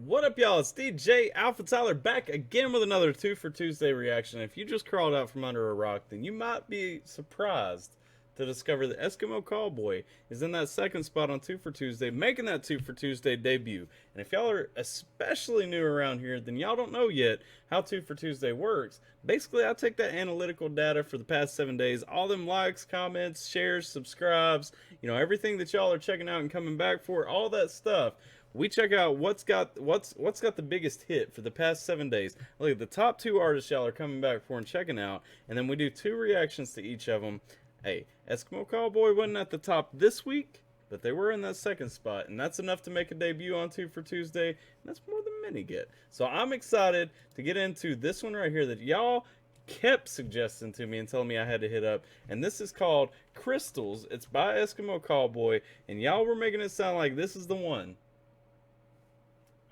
What up, y'all? It's DJ AlphaTyler back again with another 2 for Tuesday reaction. If you just crawled out from under a rock, then you might be surprised to discover that Eskimo Callboy is in that second spot on 2 for Tuesday, making that 2 for Tuesday debut. And if y'all are especially new around here, then y'all don't know yet how 2 for Tuesday works. Basically, I take that analytical data for the past 7 days, all them likes, comments, shares, subscribes, everything that y'all are checking out and coming back for, all that stuff. We check out what's got the biggest hit for the past 7 days. Look at the top 2 artists y'all are coming back for and checking out, and then we do 2 reactions to each of them. Hey, Eskimo Callboy wasn't at the top this week, but they were in that second spot, and that's enough to make a debut on 2 for Tuesday, and that's more than many get. So I'm excited to get into this one right here that y'all kept suggesting to me and telling me I had to hit up, and this is called Crystals. It's by Eskimo Callboy, and y'all were making it sound like this is the one.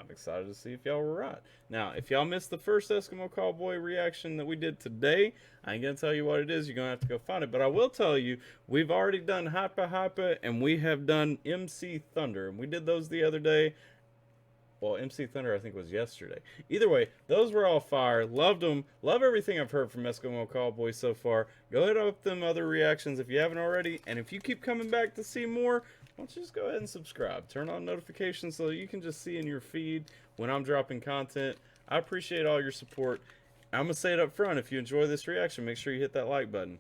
I'm excited to see if y'all were right. Now, if y'all missed the first Eskimo Callboy reaction that we did today, I ain't going to tell you what it is. You're going to have to go find it. But I will tell you, we've already done Hypa Hypa, and we have done MC Thunder. And we did those the other day. Well, MC Thunder, I think, was yesterday. Either way, those were all fire. Loved them. Love everything I've heard from Eskimo Callboy so far. Go hit up them other reactions if you haven't already. And if you keep coming back to see more, why don't you just go ahead and subscribe. Turn on notifications so you can just see in your feed when I'm dropping content. I appreciate all your support. I'm going to say it up front. If you enjoy this reaction, make sure you hit that like button.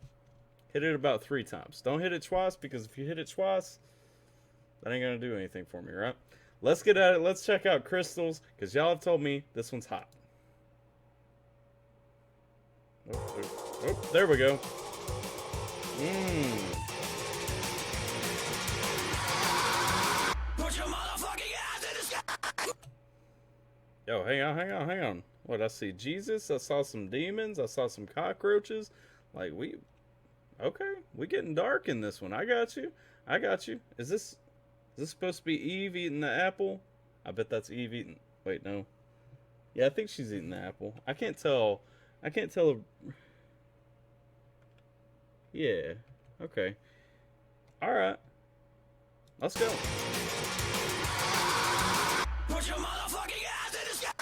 Hit it about 3 times. Don't hit it twice, because if you hit it twice, that ain't going to do anything for me, right? Let's get at it. Let's check out Crystals, because y'all have told me this one's hot. Oh, there we go. Put your motherfucking hands in the sky! Yo, hang on. What, I see Jesus, I saw some demons, I saw some cockroaches. Like, we getting dark in this one. I got you. Is this supposed to be Eve eating the apple? I bet that's Eve eating... Wait, no. Yeah, I think she's eating the apple. I can't tell. Yeah. Okay. Alright. Let's go. Put your motherfucking hands in the sky!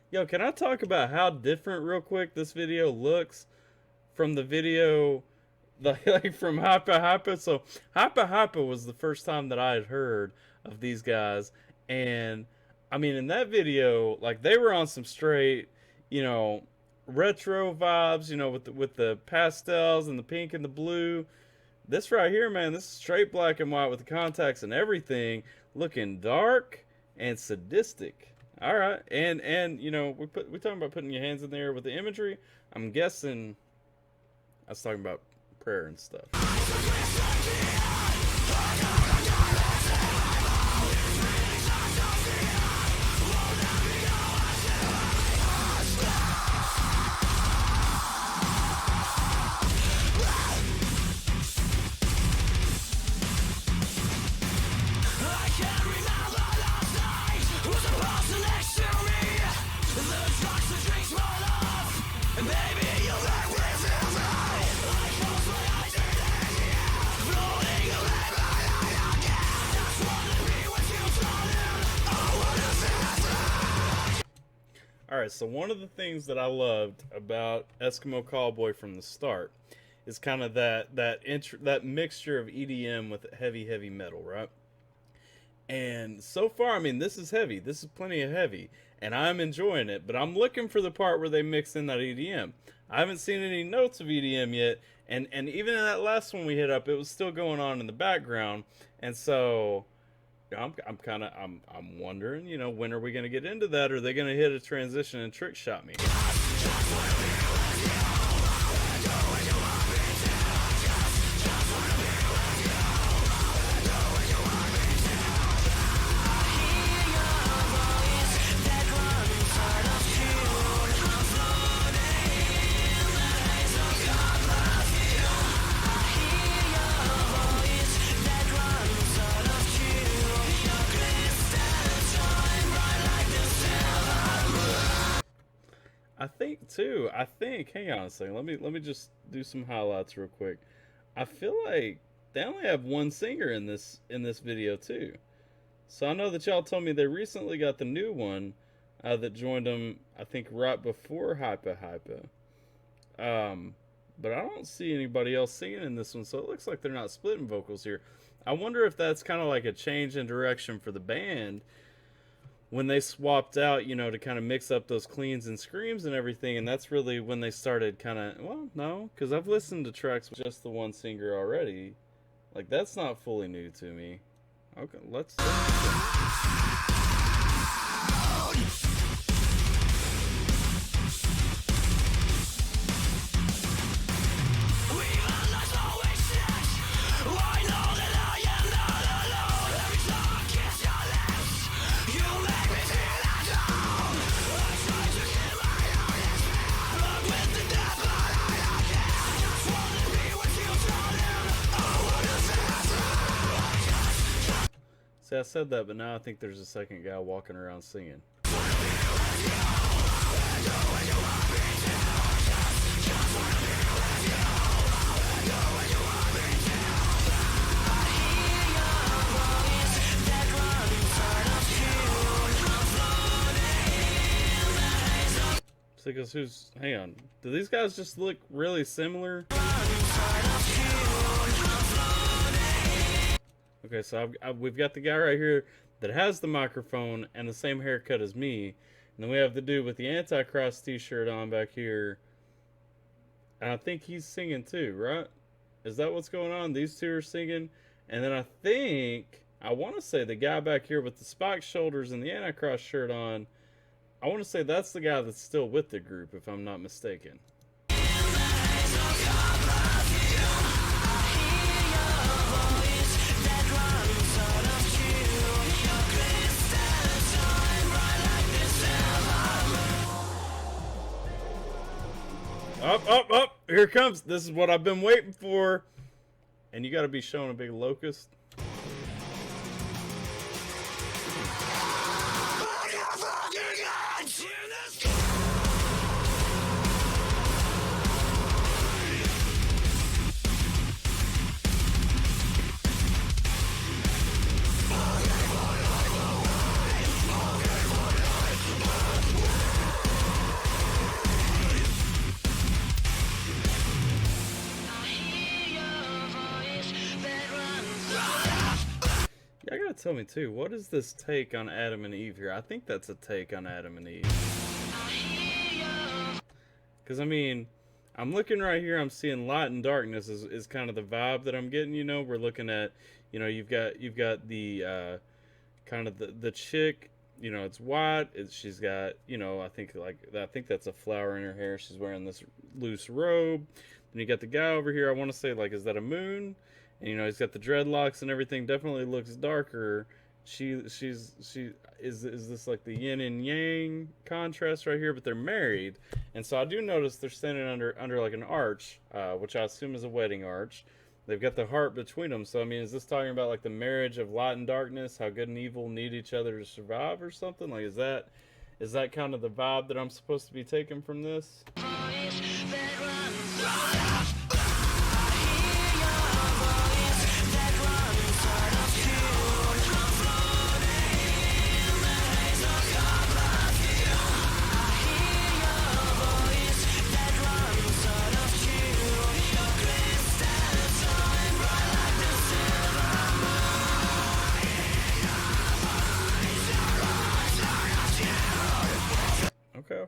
Yo, can I talk about how different real quick this video looks from the video like from Hypa Hypa? So Hypa Hypa was the first time that I had heard of these guys, and I mean, in that video, like, they were on some straight, retro vibes, with the pastels and the pink and the blue. This right here, man, this is straight black and white with the contacts and everything, looking dark and sadistic. All right, and we're talking about putting your hands in there with the imagery. I'm guessing I was talking about prayer and stuff. Alright, so one of the things that I loved about Eskimo Callboy from the start is kind of that mixture of EDM with heavy metal, right? And so far, I mean, this is heavy. This is plenty of heavy, and I'm enjoying it, but I'm looking for the part where they mix in that EDM. I haven't seen any notes of EDM yet, and even in that last one we hit up, it was still going on in the background, and so I'm wondering, when are we going to get into that? Are they going to hit a transition and trick shot me? Like too, I think, hang on a second. Let me just do some highlights real quick. I feel like they only have one singer in this video too. So I know that y'all told me they recently got the new one that joined them, I think, right before Hypa Hypa. But I don't see anybody else singing in this one, so it looks like they're not splitting vocals here. I wonder if that's kind of like a change in direction for the band when they swapped out, you know, to kind of mix up those cleans and screams and everything, and that's really when they started kind of, well, no, because I've listened to tracks with just the one singer already. Like, that's not fully new to me. Okay, let's see, I said that, but now I think there's a second guy walking around singing. Because who's, hang on, do these guys just look really similar? Okay, so we've got the guy right here that has the microphone and the same haircut as me, and then we have the dude with the Antichrist t-shirt on back here, and I think he's singing too, right? Is that what's going on? These two are singing, and then I want to say the guy back here with the spiked shoulders and the Antichrist shirt on, I want to say that's the guy that's still with the group, if I'm not mistaken. Up! Here it comes. This is what I've been waiting for. And you got to be showing a big locust. I gotta tell me too, what is this take on Adam and Eve here? I think that's a take on Adam and Eve. Because I mean, I'm looking right here, I'm seeing light and darkness is kind of the vibe that I'm getting, you know. We're looking at, you know, you've got the kind of the chick, you know, it's white, she's got, you know, I think that's a flower in her hair, she's wearing this loose robe. Then you got the guy over here, I want to say, like, is that a moon? And, you know, he's got the dreadlocks and everything. Definitely looks darker. Is this like the yin and yang contrast right here? But they're married, and so I do notice they're standing under like an arch, which I assume is a wedding arch. They've got the heart between them. So I mean, is this talking about like the marriage of light and darkness? How good and evil need each other to survive, or something? Like, is that kind of the vibe that I'm supposed to be taking from this?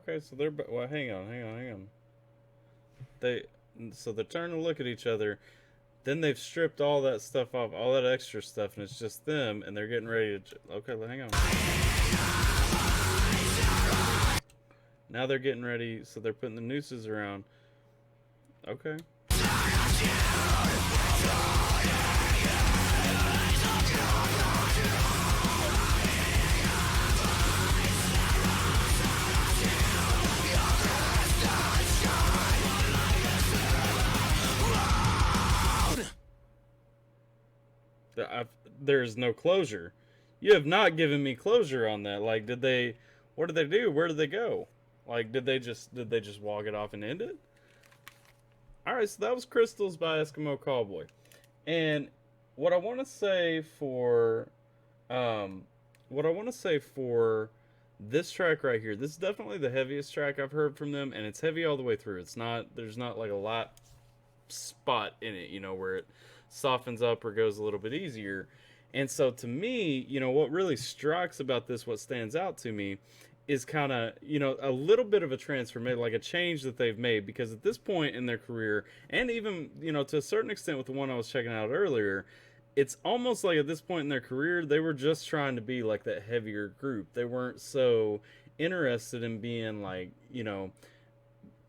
Okay, so they're, well, hang on. So they're turning to look at each other, then they've stripped all that stuff off, all that extra stuff, and it's just them, and they're getting ready to, okay, hang on. Now they're getting ready, so they're putting the nooses around. Okay. There's no closure. You have not given me closure on that. Like, what did they do? Where did they go? Like, did they just walk it off and end it? All right, so that was Crystals by Eskimo Callboy. And what I want to say for um what I want to say for this track right here, this is definitely the heaviest track I've heard from them, and it's heavy all the way through. There's not like a lot spot in it, where it softens up or goes a little bit easier. And so to me, what really strikes about this, what stands out to me, is kind of, a little bit of a transformation, like a change that they've made. Because at this point in their career, and even, to a certain extent with the one I was checking out earlier, it's almost like at this point in their career, they were just trying to be like that heavier group. They weren't so interested in being like,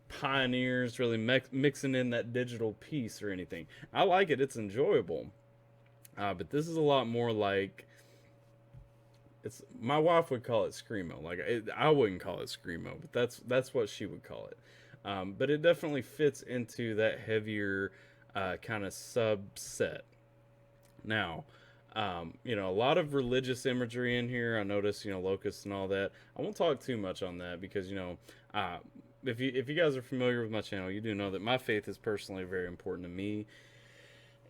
pioneers, really mixing in that digital piece or anything. I like it, it's enjoyable. But this is a lot more like, it's, my wife would call it screamo. Like, I wouldn't call it screamo, but that's what she would call it. But it definitely fits into that heavier kind of subset. Now, a lot of religious imagery in here. I noticed, locusts and all that. I won't talk too much on that because, if you guys are familiar with my channel, you do know that my faith is personally very important to me.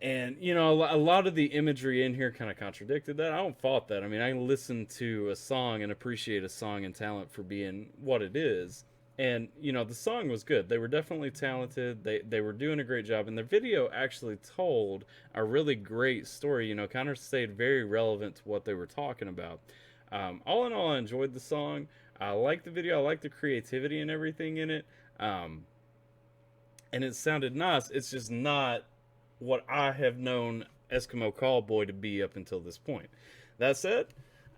And, a lot of the imagery in here kind of contradicted that. I don't fault that. I mean, I listen to a song and appreciate a song and talent for being what it is. And, the song was good. They were definitely talented. They were doing a great job. And the video actually told a really great story, kind of stayed very relevant to what they were talking about. All in all, I enjoyed the song. I like the video. I like the creativity and everything in it. And it sounded nice. It's just not what I have known Eskimo Callboy to be up until this point. That said,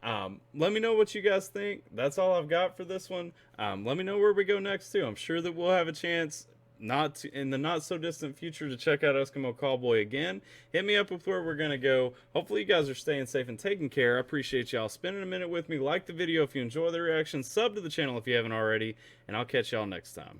let me know what you guys think. That's all I've got for this one. Let me know where we go next too. I'm sure that we'll have a chance in the not so distant future to check out Eskimo Callboy again. Hit me up with where we're gonna go. Hopefully you guys are staying safe and taking care. I appreciate y'all spending a minute with me. Like the video if you enjoy the reaction. Sub to the channel if you haven't already, and I'll catch y'all next time.